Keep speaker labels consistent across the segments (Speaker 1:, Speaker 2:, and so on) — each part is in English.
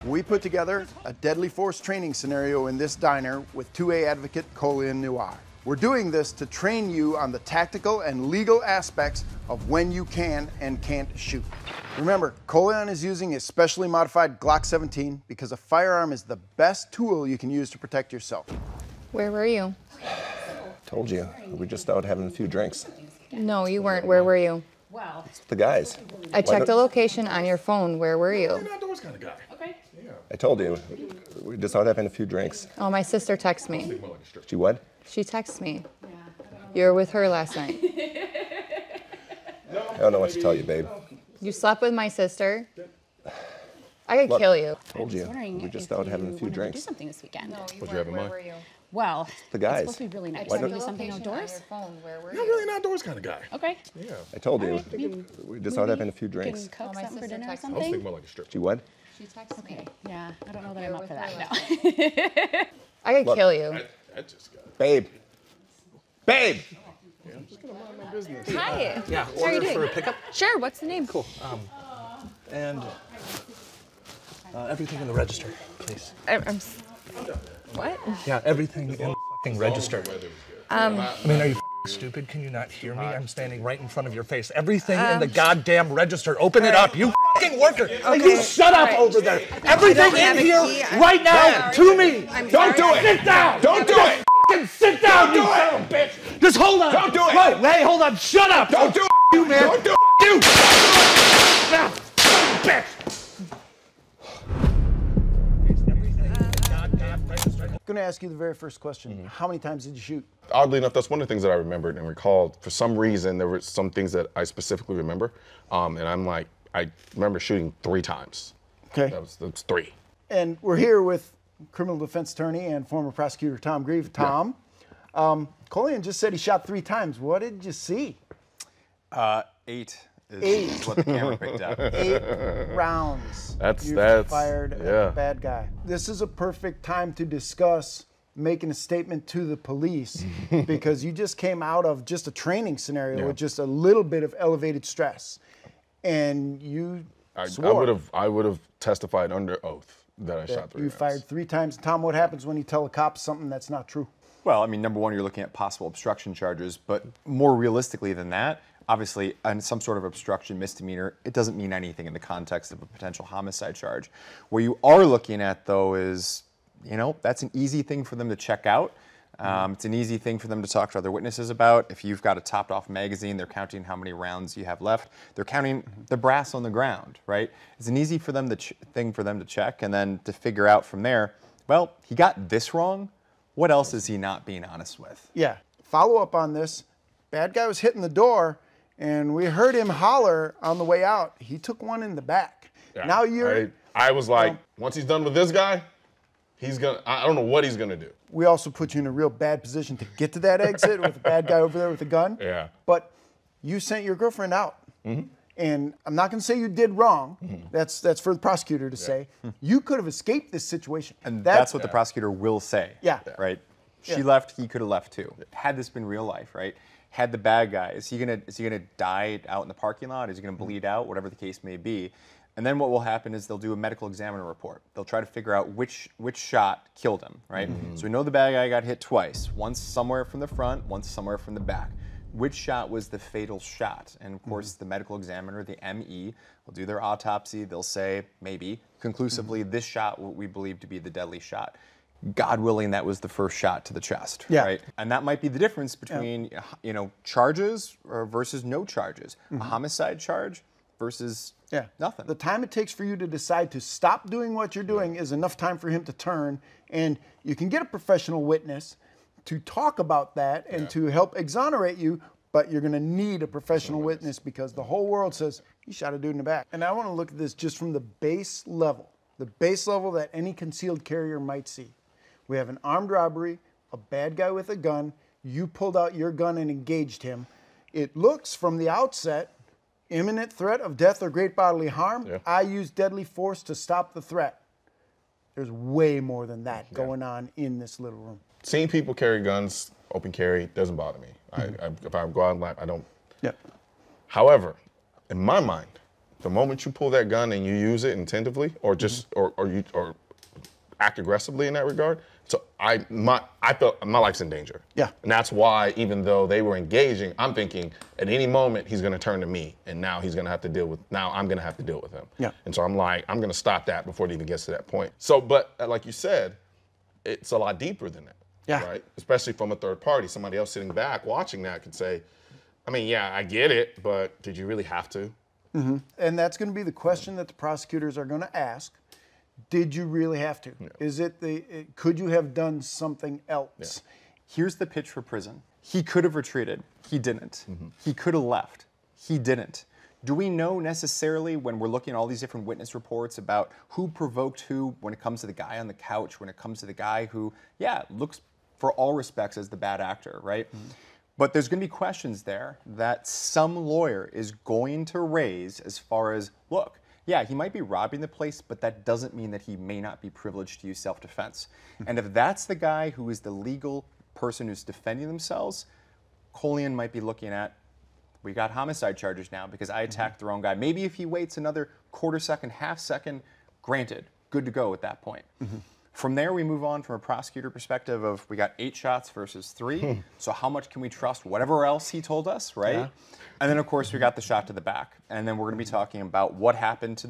Speaker 1: We put together a deadly force training scenario in this diner with 2A advocate Colion Noir. We're doing this to train you on the tactical and legal aspects of when you can and can't shoot. Remember, Colion is using a specially modified Glock 17 because a firearm is the best tool you can use to protect yourself.
Speaker 2: Where were you?
Speaker 3: Told you. We just out having a few drinks.
Speaker 2: No, you weren't. Where were you?
Speaker 3: It's the guys.
Speaker 2: I checked the location on your phone. Where were you?
Speaker 4: You're an outdoors kind of guy. Okay. Yeah.
Speaker 3: I told you. We just out having a few drinks.
Speaker 2: Oh, my sister texted me.
Speaker 3: She what?
Speaker 2: She texted me. You were with her last night.
Speaker 3: I don't know what to tell you, babe.
Speaker 2: You slept with my sister. I could kill you.
Speaker 3: Told you. We're just out having a few drinks.
Speaker 5: Do something this weekend.
Speaker 2: No,
Speaker 4: What you have in mind?
Speaker 2: Where were you?
Speaker 5: Well,
Speaker 3: The guys.
Speaker 5: it's supposed to be really nice.
Speaker 2: I
Speaker 5: Can
Speaker 2: checked
Speaker 5: we
Speaker 2: the
Speaker 5: do something
Speaker 2: location on
Speaker 5: outdoors?
Speaker 2: your phone. Where were
Speaker 4: You're
Speaker 2: you?
Speaker 4: really an outdoors kind of guy.
Speaker 5: Okay.
Speaker 4: Yeah.
Speaker 3: I told you.
Speaker 5: Alright.
Speaker 3: We're just out having a few
Speaker 5: We can
Speaker 3: drinks.
Speaker 5: cook
Speaker 2: my
Speaker 5: something for
Speaker 2: sister
Speaker 5: dinner or
Speaker 2: texted me.
Speaker 4: I was
Speaker 5: something.
Speaker 4: thinking more like a strip.
Speaker 3: She what?
Speaker 2: She texted me.
Speaker 5: Okay. Yeah, I don't know that
Speaker 2: You
Speaker 5: I'm
Speaker 2: were
Speaker 5: up for
Speaker 2: with
Speaker 5: that.
Speaker 2: her
Speaker 5: No.
Speaker 2: I could
Speaker 3: Look.
Speaker 2: kill you.
Speaker 4: I just got it.
Speaker 3: Babe. Babe!
Speaker 4: Yeah, I'm just gonna mind my business.
Speaker 5: Hi.
Speaker 6: Yeah,
Speaker 5: How are you
Speaker 6: order for
Speaker 5: doing?
Speaker 6: a pickup.
Speaker 5: Sure. What's the name?
Speaker 6: Cool. And everything in the register, please.
Speaker 5: What?
Speaker 6: Yeah, everything in the fucking register. I mean, are you stupid? Can you not hear me? I'm standing right in front of your face. Everything in the goddamn register. Open it up, you fucking worker. And you shut up over there. Everything in here right now to me.
Speaker 3: Don't do it!
Speaker 6: Sit down.
Speaker 3: Don't do it!
Speaker 6: Fucking sit down, you son of a bitch. Just hold on.
Speaker 3: Don't do it.
Speaker 6: Wait, hey, hold on. Shut up.
Speaker 3: Don't do it!
Speaker 6: You, man.
Speaker 3: Don't do it!
Speaker 6: You. Now, son of a bitch.
Speaker 1: I'm going to ask you the very first question. How many times did you shoot?
Speaker 4: Oddly enough, that's one of the things that I remembered and recalled. For some reason, there were some things that I specifically remember. And I'm like, I remember shooting 3 times.
Speaker 1: Okay.
Speaker 4: That's 3.
Speaker 1: And we're here with criminal defense attorney and former prosecutor Tom Grieve. Tom, Colion just said he shot 3 times. What did you see?
Speaker 7: 8 is what the camera picked up.
Speaker 1: 8 rounds.
Speaker 4: That's
Speaker 1: fired at
Speaker 4: yeah.
Speaker 1: the bad guy. This is a perfect time to discuss making a statement to the police because you just came out of just a training scenario with just a little bit of elevated stress, and you swore.
Speaker 4: I would have testified under oath that I shot 3
Speaker 1: You
Speaker 4: rounds.
Speaker 1: fired 3 times. Tom, what happens when you tell a cop something that's not true?
Speaker 7: Well, I mean, number one, you're looking at possible obstruction charges, but more realistically than that, obviously, on some sort of obstruction misdemeanor, it doesn't mean anything in the context of a potential homicide charge. What you are looking at, though, is, you know, that's an easy thing for them to check out. It's an easy thing for them to talk to other witnesses about. If you've got a topped-off magazine, they're counting how many rounds you have left. They're counting the brass on the ground, right? It's an easy thing for them to check, and then to figure out from there, well, he got this wrong. What else is he not being honest with?
Speaker 1: Yeah. Follow up on this. Bad guy was hitting the door, and we heard him holler on the way out. He took one in the back.
Speaker 4: Yeah.
Speaker 1: Now you're...
Speaker 4: I was like, once he's done with this guy, I don't know what he's gonna do.
Speaker 1: We also put you in a real bad position to get to that exit with a bad guy over there with a gun.
Speaker 4: Yeah.
Speaker 1: But you sent your girlfriend out. And I'm not going to say you did wrong. That's for the prosecutor to say. You could have escaped this situation.
Speaker 7: And that's what the prosecutor will say.
Speaker 1: Yeah.
Speaker 7: Right? She left, he could have left too. Had this been real life, right? Had the bad guy, is he gonna die out in the parking lot? Is he gonna bleed out? Whatever the case may be. And then what will happen is they'll do a medical examiner report. They'll try to figure out which shot killed him, right? So we know the bad guy got hit twice. Once somewhere from the front, once somewhere from the back. Which shot was the fatal shot? And of course, the medical examiner, the ME, will do their autopsy. They'll say, maybe, conclusively, this shot what we believe to be the deadly shot. God willing, that was the first shot to the chest, right? And that might be the difference between, you know, charges versus no charges. A homicide charge versus nothing.
Speaker 1: The time it takes for you to decide to stop doing what you're doing is enough time for him to turn, and you can get a professional witness to talk about that and to help exonerate you, but you're gonna need a professional witness because the whole world says, you shot a dude in the back. And I wanna look at this just from the base level that any concealed carrier might see. We have an armed robbery, a bad guy with a gun, you pulled out your gun and engaged him. It looks from the outset, imminent threat of death or great bodily harm. I use deadly force to stop the threat. There's way more than that going on in this little room.
Speaker 4: Seeing people carry guns, open carry, doesn't bother me. If I go out in life, I don't.
Speaker 1: Yeah.
Speaker 4: However, in my mind, The moment you pull that gun and you use it intentively, or just or act aggressively in that regard, so I felt my life's in danger.
Speaker 1: Yeah.
Speaker 4: And that's why, even though they were engaging, I'm thinking at any moment he's going to turn to me, and now he's going to have to deal with. Now I'm going to have to deal with him.
Speaker 1: Yeah.
Speaker 4: And so I'm like, I'm going to stop that before it even gets to that point. So, but like you said, it's a lot deeper than that.
Speaker 1: Yeah.
Speaker 4: Right. Especially from a third party, somebody else sitting back watching that could say, I mean, yeah, I get it, but did you really have to?
Speaker 1: And that's going to be the question that the prosecutors are going to ask. Did you really have to?
Speaker 4: Yeah.
Speaker 1: Is it could you have done something else?
Speaker 4: Yeah.
Speaker 7: Here's the pitch for prison. He could have retreated. He didn't. He could have left. He didn't. Do we know necessarily, when we're looking at all these different witness reports, about who provoked who when it comes to the guy on the couch, when it comes to the guy who, yeah, looks for all respects as the bad actor, right? But there's going to be questions there that some lawyer is going to raise as far as, look, yeah, he might be robbing the place, but that doesn't mean that he may not be privileged to use self-defense. And if that's the guy who is the legal person who's defending themselves, Colion might be looking at, we got homicide charges now because I attacked the wrong guy. Maybe if he waits another quarter second, half second, granted, good to go at that point. From there, we move on from a prosecutor perspective of we got 8 shots versus 3. So how much can we trust whatever else he told us, right?
Speaker 1: Yeah.
Speaker 7: And then, of course, we got the shot to the back. And then we're going to be talking about what happened to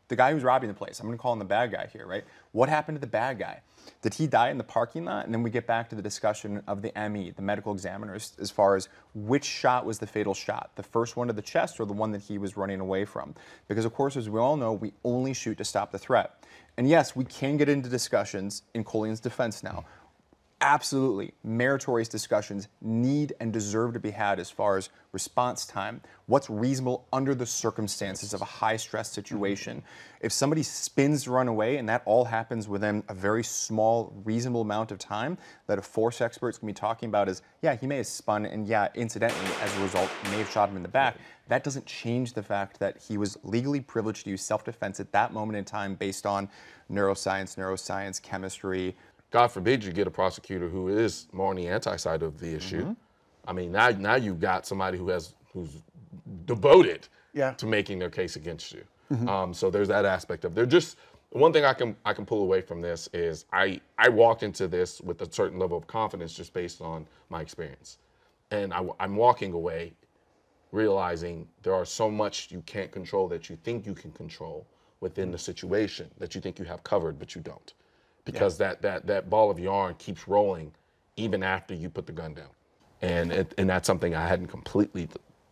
Speaker 7: the guy who's robbing the place. I'm going to call him the bad guy here, right? What happened to the bad guy? Did he die in the parking lot? And then we get back to the discussion of the ME, the medical examiners, as far as which shot was the fatal shot, the first one to the chest or the one that he was running away from. Because, of course, as we all know, we only shoot to stop the threat. And yes, we can get into discussions in Colion's defense now. Absolutely, meritorious discussions need and deserve to be had as far as response time, what's reasonable under the circumstances of a high-stress situation. If somebody spins to run away, and that all happens within a very small, reasonable amount of time, that a force expert's going to be talking about is, yeah, he may have spun, and yeah, incidentally, as a result, may have shot him in the back. That doesn't change the fact that he was legally privileged to use self-defense at that moment in time based on neuroscience, chemistry.
Speaker 4: God forbid you get a prosecutor who is more on the anti-side of the issue. I mean, now you've got somebody who's devoted to making their case against you. So there's that aspect of there. Just one thing I can pull away from this is I walked into this with a certain level of confidence just based on my experience, and I'm walking away realizing there are so much you can't control that you think you can control within the situation that you think you have covered, but you don't. Because that ball of yarn keeps rolling even after you put the gun down. And that's something I hadn't completely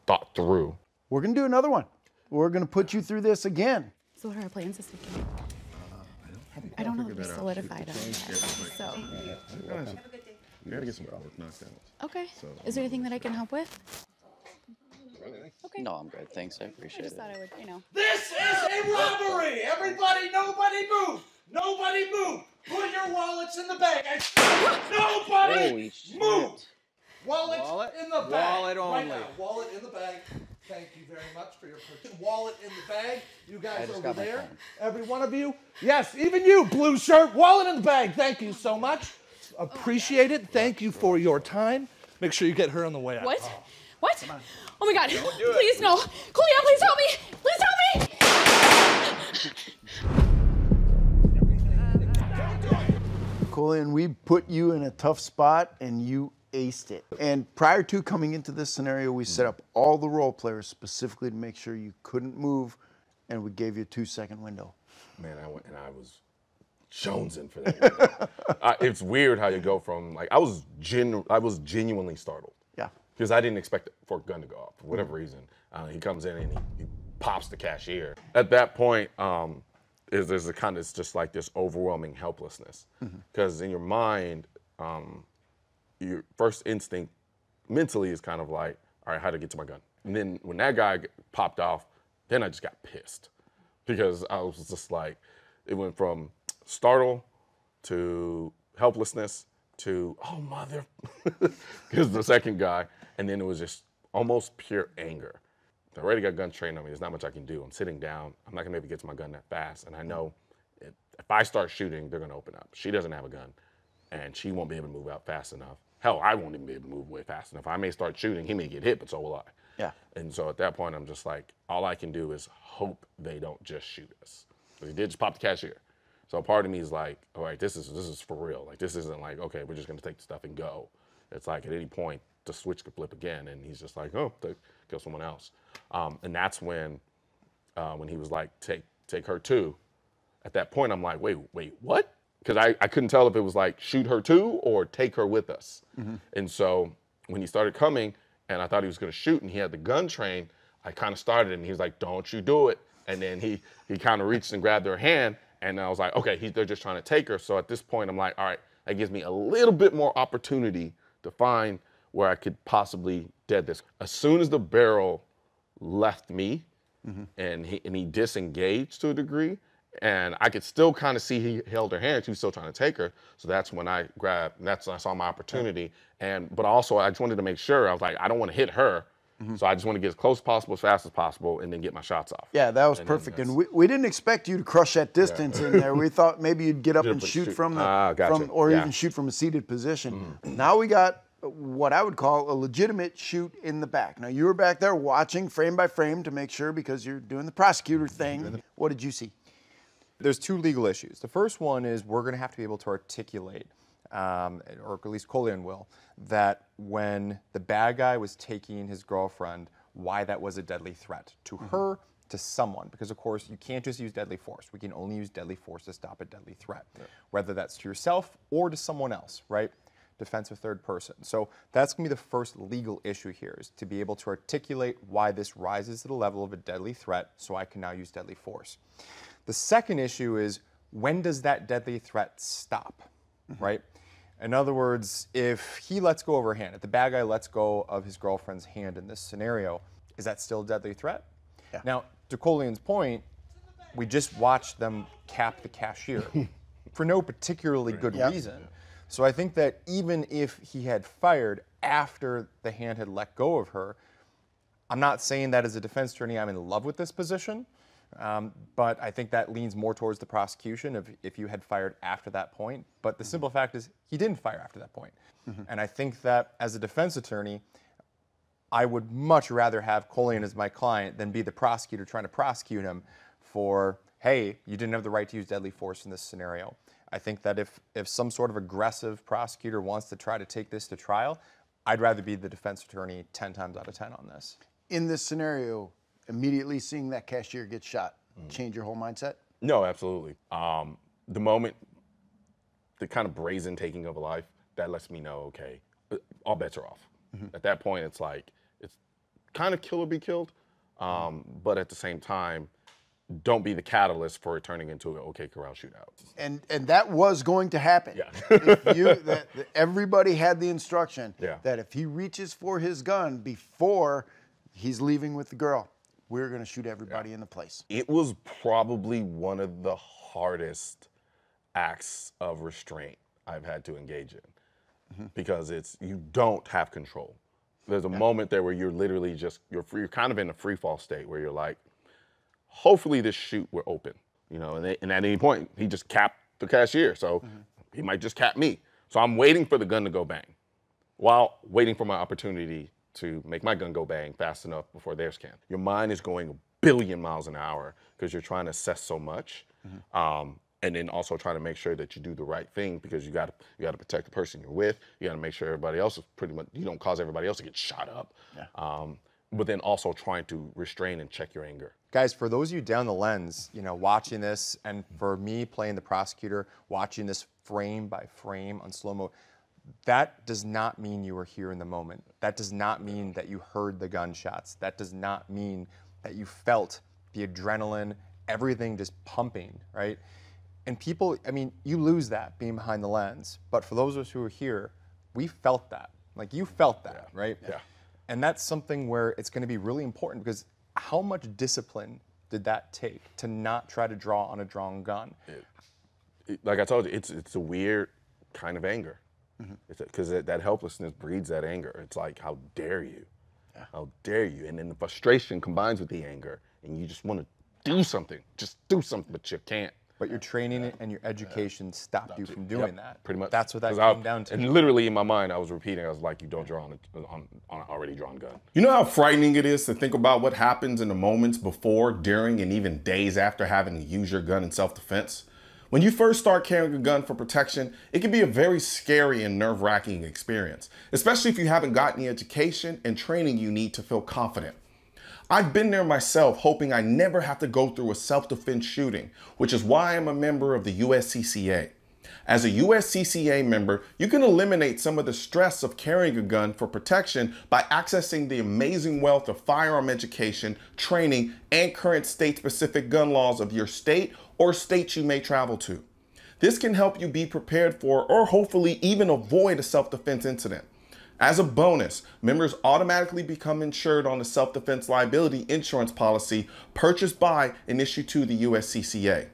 Speaker 4: thought through.
Speaker 1: We're going to do another one. We're going to put you through this again.
Speaker 5: So what are our plans this weekend? I don't know if we're solidified on that. So,
Speaker 4: You gotta get some work knocked out.
Speaker 5: okay. Is there anything that I can help with? Okay.
Speaker 8: No, I'm good. Thanks. I
Speaker 5: I
Speaker 8: appreciate
Speaker 5: just
Speaker 8: it.
Speaker 5: thought I would,
Speaker 6: This is a robbery! Everybody, nobody move! Nobody move! Put your wallets in the bag! Nobody
Speaker 8: Holy shit.
Speaker 6: move! Wallet in the bag.
Speaker 8: Wallet
Speaker 6: Right
Speaker 8: only.
Speaker 6: now, wallet in the bag. Thank you very much for your purchase. Wallet in the bag. You guys
Speaker 8: just
Speaker 6: over
Speaker 8: got my
Speaker 6: there.
Speaker 8: phone.
Speaker 6: Every one of you. Yes, even you, blue shirt. Wallet in the bag. Thank you so much. Appreciate it. Thank you for your time. Make sure you get her on the way out.
Speaker 5: What? What? Oh my God. Please no. Colion, please help me. Please help me.
Speaker 1: Colion, we put you in a tough spot and you aced it. And prior to coming into this scenario, we set up all the role players specifically to make sure you couldn't move, and we gave you a 2-second window.
Speaker 4: Man, I went and I was jonesing for that. It's weird how you go from like I was genuinely startled.
Speaker 1: Yeah.
Speaker 4: Because I didn't expect for a gun to go off for whatever reason. He comes in and he pops the cashier. At that point, there's a kind of it's just like this overwhelming helplessness. Because in your mind, your first instinct mentally is kind of like, all right, how to get to my gun. And then when that guy popped off, then I just got pissed because I was just like, it went from startle to helplessness to, oh, mother, because the second guy. And then it was just almost pure anger. I already got guns trained on me. There's not much I can do. I'm sitting down. I'm not going to be able to get to my gun that fast. And I know if I start shooting, they're going to open up. She doesn't have a gun, and she won't be able to move out fast enough. Hell, I won't even be able to move away fast enough. I may start shooting. He may get hit, but so will I.
Speaker 1: Yeah.
Speaker 4: And so at that point, I'm just like, all I can do is hope they don't just shoot us. They did just pop the cashier. So part of me is like, all right, this is for real. Like, this isn't like, okay, we're just gonna take the stuff and go. It's like at any point the switch could flip again, and he's just like, oh, kill someone else. And that's when he was like, take her too. At that point, I'm like, wait, what? Because I couldn't tell if it was like shoot her too or take her with us. And so when he started coming, and I thought he was gonna shoot, and he had the gun trained, I kind of started, and he was like, don't you do it. And then he kind of reached and grabbed her hand, and I was like, okay, they're just trying to take her. So at this point, I'm like, all right, that gives me a little bit more opportunity to find where I could possibly dead this. As soon as the barrel left me, and he disengaged to a degree, and I could still kind of see he held her hand. She was still trying to take her. So that's when I grabbed. That's when I saw my opportunity. But also I just wanted to make sure. I was like, I don't want to hit her. So I just want to get as close as possible, as fast as possible, and then get my shots off.
Speaker 1: Yeah, that was perfect. And we didn't expect you to crush that distance in there. We thought maybe you'd get up and shoot from the or even shoot from a seated position. Now we got what I would call a legitimate shoot in the back. Now you were back there watching frame by frame to make sure, because you're doing the prosecutor thing. What did you see?
Speaker 7: There's two legal issues. The first one is we're going to have to be able to articulate, or at least Colion will, that when the bad guy was taking his girlfriend, why that was a deadly threat to her, to someone. Because, of course, you can't just use deadly force. We can only use deadly force to stop a deadly threat, whether that's to yourself or to someone else, right? Defense of third person. So that's going to be the first legal issue here, is to be able to articulate why this rises to the level of a deadly threat, so I can now use deadly force. The second issue is, when does that deadly threat stop, right? In other words, if he lets go of her hand, if the bad guy lets go of his girlfriend's hand in this scenario, is that still a deadly threat? Yeah. Now, to Colion's point, we just watched them cap the cashier for no particularly good reason. So I think that even if he had fired after the hand had let go of her, I'm not saying that as a defense attorney I'm in love with this position, but I think that leans more towards the prosecution if you had fired after that point. But the simple fact is he didn't fire after that point. And I think that as a defense attorney, I would much rather have Colion as my client than be the prosecutor trying to prosecute him for, hey, you didn't have the right to use deadly force in this scenario. I think that if some sort of aggressive prosecutor wants to try to take this to trial, I'd rather be the defense attorney 10 times out of 10 on this.
Speaker 1: In this scenario, immediately seeing that cashier get shot, change your whole mindset?
Speaker 4: No, absolutely. The moment, the kind of brazen taking of a life, that lets me know, okay, all bets are off. At that point, it's like, it's kind of kill or be killed, but at the same time, don't be the catalyst for it turning into an OK Corral shootout. And
Speaker 1: that was going to happen.
Speaker 4: Yeah.
Speaker 1: Everybody had the instruction
Speaker 4: Yeah.
Speaker 1: that if he reaches for his gun before he's leaving with the girl, we're going to shoot everybody in the place.
Speaker 4: It was probably one of the hardest acts of restraint I've had to engage in, because you don't have control. There's a moment there where you're literally just, you're kind of in a free fall state where you're like, hopefully this shoot will open, and at any point he just capped the cashier, so he might just cap me. So I'm waiting for the gun to go bang, while waiting for my opportunity to make my gun go bang fast enough before theirs can. Your mind is going a billion miles an hour because you're trying to assess so much, and then also trying to make sure that you do the right thing, because you got to protect the person you're with. You got to make sure everybody else is pretty much, you don't cause everybody else to get shot up. But then also trying to restrain and check your anger.
Speaker 7: Guys, for those of you down the lens, watching this, and for me playing the prosecutor, watching this frame by frame on slow-mo, that does not mean you were here in the moment. That does not mean that you heard the gunshots. That does not mean that you felt the adrenaline, everything just pumping, right? And people, you lose that being behind the lens. But for those of us who are here, we felt that. Like, you felt that, right?
Speaker 4: Yeah.
Speaker 7: And that's something where it's going to be really important, because how much discipline did that take to not try to draw on a drawn gun?
Speaker 4: Like I told you, it's a weird kind of anger. Because that helplessness breeds that anger. It's like, how dare you? Yeah. How dare you? And then the frustration combines with the anger, and you just want to do something. Just do something, but you can't.
Speaker 7: But your training and your education stopped you from doing that.
Speaker 4: Pretty much.
Speaker 7: That's what that
Speaker 4: 'Cause
Speaker 7: came down to.
Speaker 4: And literally in my mind, I was repeating. I was like, "You don't draw on an already drawn gun."
Speaker 8: You know how frightening it is to think about what happens in the moments before, during, and even days after having to use your gun in self-defense? When you first start carrying a gun for protection, it can be a very scary and nerve-wracking experience, especially if you haven't gotten the education and training you need to feel confident. I've been there myself, hoping I never have to go through a self-defense shooting, which is why I'm a member of the USCCA. As a USCCA member, you can eliminate some of the stress of carrying a gun for protection by accessing the amazing wealth of firearm education, training, and current state-specific gun laws of your state or states you may travel to. This can help you be prepared for, or hopefully even avoid, a self-defense incident. As a bonus, members automatically become insured on the self-defense liability insurance policy purchased by and issued to the USCCA.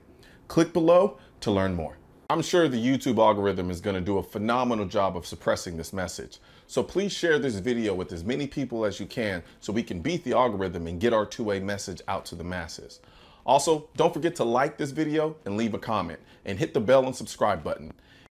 Speaker 8: Click below to learn more. I'm sure the YouTube algorithm is going to do a phenomenal job of suppressing this message. So please share this video with as many people as you can so we can beat the algorithm and get our two-way message out to the masses. Also, don't forget to like this video and leave a comment, and hit the bell and subscribe button.